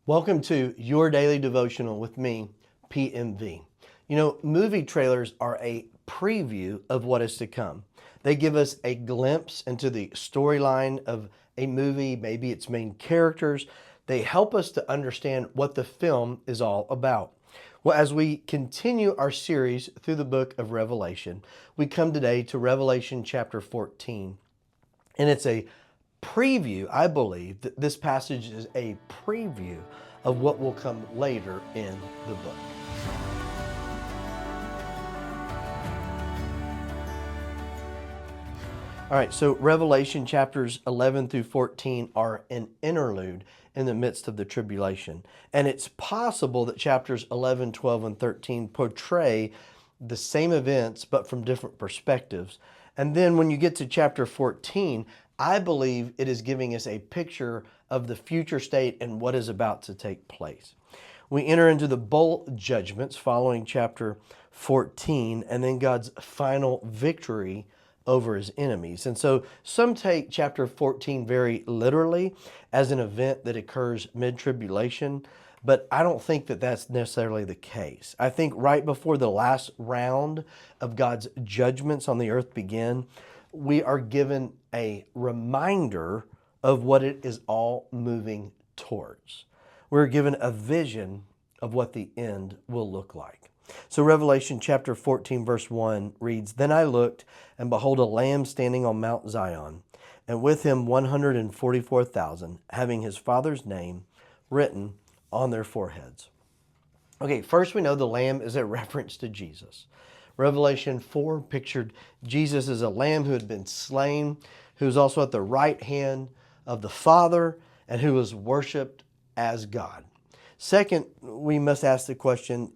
Welcome to Your Daily Devotional with me, PMV. Movie trailers are a preview of what is to come. They give us a glimpse into the storyline of a movie, maybe its main characters. They help us to understand what the film is all about. Well, as we continue our series through the book of Revelation, we come today to Revelation chapter 14. And it's a preview, I believe, that this passage is a preview of what will come later in the book. All right, so Revelation chapters 11 through 14 are an interlude in the midst of the tribulation. And it's possible that chapters 11, 12, and 13 portray the same events, but from different perspectives. And then when you get to chapter 14, I believe it is giving us a picture of the future state and what is about to take place. We enter into the bowl judgments following chapter 14 and then God's final victory over his enemies. And so some take chapter 14 very literally as an event that occurs mid-tribulation, but I don't think that that's necessarily the case. I think right before the last round of God's judgments on the earth begin, we are given a reminder of what it is all moving towards. We're given a vision of what the end will look like. So Revelation chapter 14 verse 1 reads, "Then I looked, and behold, a lamb standing on Mount Zion, and with him 144,000, having his father's name written on their foreheads." Okay, first we know the lamb is a reference to Jesus. Revelation 4 pictured Jesus as a lamb who had been slain, who was also at the right hand of the Father, and who was worshiped as God. Second, we must ask the question,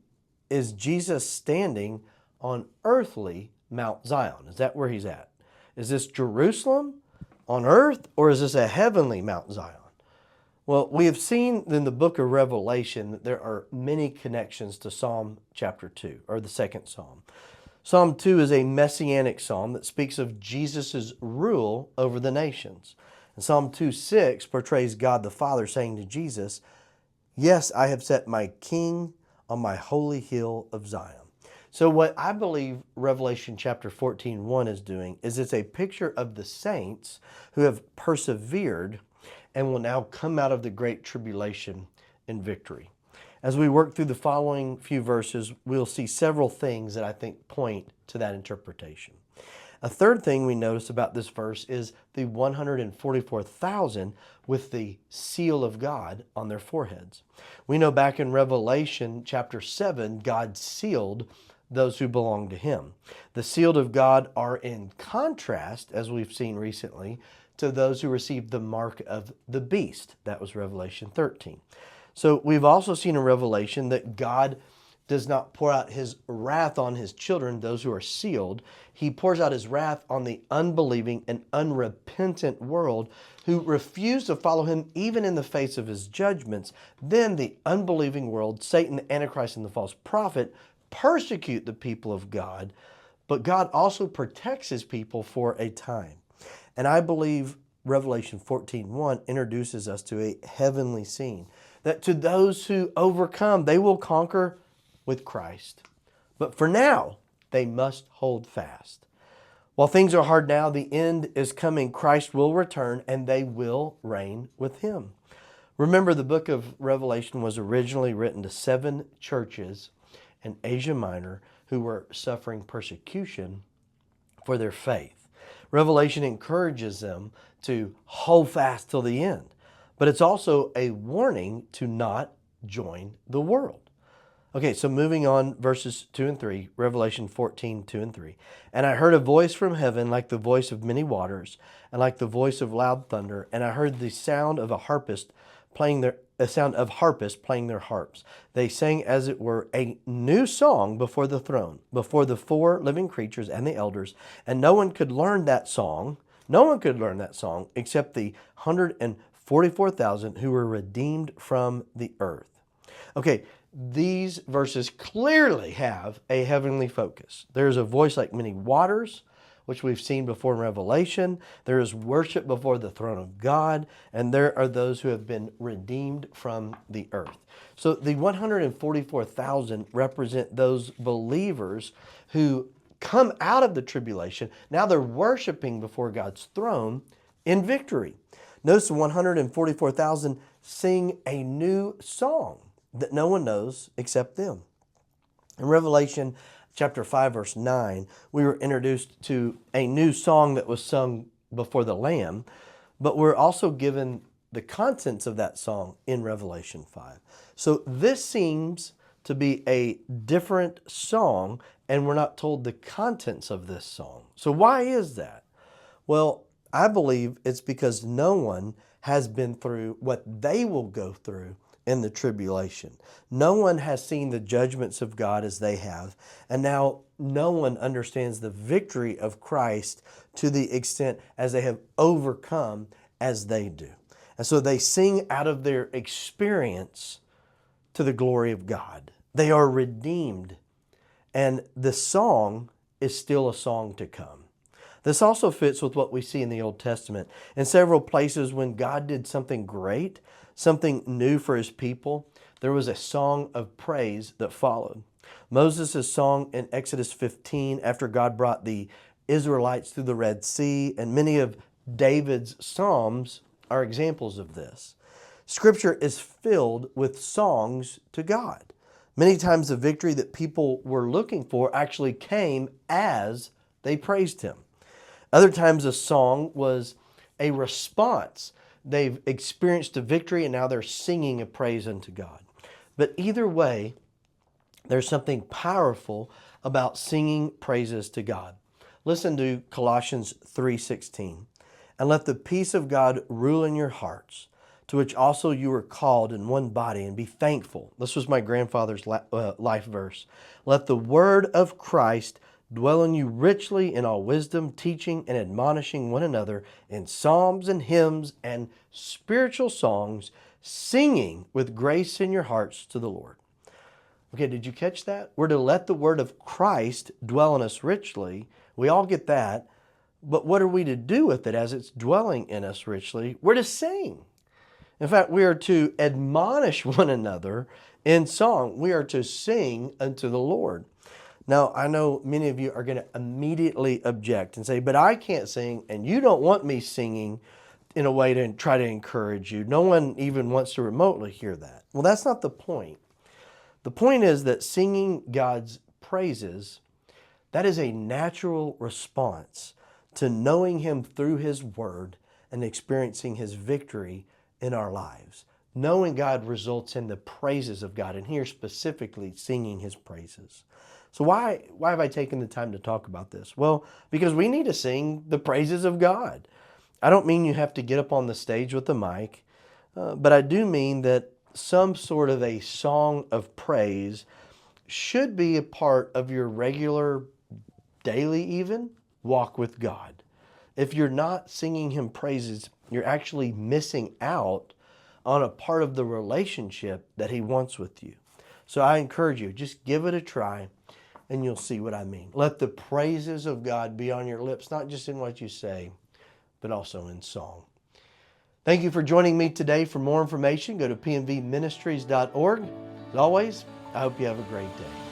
is Jesus standing on earthly Mount Zion? Is that where he's at? Is this Jerusalem on earth, or is this a heavenly Mount Zion? Well, we have seen in the book of Revelation that there are many connections to Psalm chapter 2, or the second Psalm. Psalm 2 is a messianic psalm that speaks of Jesus' rule over the nations. And Psalm 2:6 portrays God the Father saying to Jesus, "Yes, I have set my king on my holy hill of Zion." So what I believe Revelation chapter 14:1 is doing is it's a picture of the saints who have persevered and will now come out of the great tribulation in victory. As we work through the following few verses, we'll see several things that I think point to that interpretation. A third thing we notice about this verse is the 144,000 with the seal of God on their foreheads. We know back in Revelation chapter 7, God sealed those who belong to him. The sealed of God are in contrast, as we've seen recently, to those who received the mark of the beast. That was Revelation 13. So we've also seen in Revelation that God does not pour out his wrath on his children, those who are sealed. He pours out his wrath on the unbelieving and unrepentant world who refuse to follow him even in the face of his judgments. Then the unbelieving world, Satan, the Antichrist, and the false prophet persecute the people of God, but God also protects his people for a time. And I believe Revelation 14:1 introduces us to a heavenly scene, that to those who overcome, they will conquer with Christ. But for now, they must hold fast. While things are hard now, the end is coming. Christ will return and they will reign with him. Remember, the book of Revelation was originally written to 7 churches in Asia Minor who were suffering persecution for their faith. Revelation encourages them to hold fast till the end, but it's also a warning to not join the world. Okay, so moving on, verses 2 and 3, Revelation 14:2 and 3. "And I heard a voice from heaven like the voice of many waters, and like the voice of loud thunder, and I heard the sound of harpists playing their harps. They sang as it were a new song before the throne, before the 4 living creatures and the elders, and no one could learn that song. No one could learn that song except the 144,000 who were redeemed from the earth." Okay, these verses clearly have a heavenly focus. There's a voice like many waters, which we've seen before in Revelation. There is worship before the throne of God, and there are those who have been redeemed from the earth. So the 144,000 represent those believers who come out of the tribulation. Now they're worshiping before God's throne in victory. Notice the 144,000 sing a new song that no one knows except them. In Revelation chapter 5, verse 9, we were introduced to a new song that was sung before the Lamb, but we're also given the contents of that song in Revelation 5. So this seems to be a different song, and we're not told the contents of this song. So why is that? Well, I believe it's because no one has been through what they will go through in the tribulation. No one has seen the judgments of God as they have, and now no one understands the victory of Christ to the extent as they have overcome as they do. And so they sing out of their experience to the glory of God. They are redeemed, and the song is still a song to come. This also fits with what we see in the Old Testament. In several places when God did something great, something new for His people, there was a song of praise that followed. Moses' song in Exodus 15 after God brought the Israelites through the Red Sea, and many of David's psalms are examples of this. Scripture is filled with songs to God. Many times the victory that people were looking for actually came as they praised Him. Other times a song was a response. They've experienced a victory and now they're singing a praise unto God. But either way, there's something powerful about singing praises to God. Listen to Colossians 3:16. And let the peace of God rule in your hearts, to which also you were called in one body, and be thankful. This was my grandfather's life verse. Let the word of Christ dwell in you richly in all wisdom, teaching and admonishing one another in psalms and hymns and spiritual songs, singing with grace in your hearts to the Lord. Okay, did you catch that? We're to let the word of Christ dwell in us richly. We all get that. But what are we to do with it as it's dwelling in us richly? We're to sing. In fact, we are to admonish one another in song. We are to sing unto the Lord. Now, I know many of you are going to immediately object and say, but I can't sing, and you don't want me singing in a way to try to encourage you. No one even wants to remotely hear that. Well, that's not the point. The point is that singing God's praises, that is a natural response to knowing Him through His Word and experiencing His victory in our lives. Knowing God results in the praises of God, and here specifically singing His praises. So why have I taken the time to talk about this? Well, because we need to sing the praises of God. I don't mean you have to get up on the stage with a mic, but I do mean that some sort of a song of praise should be a part of your regular, daily even, walk with God. If you're not singing Him praises, you're actually missing out on a part of the relationship that He wants with you. So I encourage you, just give it a try and you'll see what I mean. Let the praises of God be on your lips, not just in what you say, but also in song. Thank you for joining me today. For more information, go to pnvministries.org. As always, I hope you have a great day.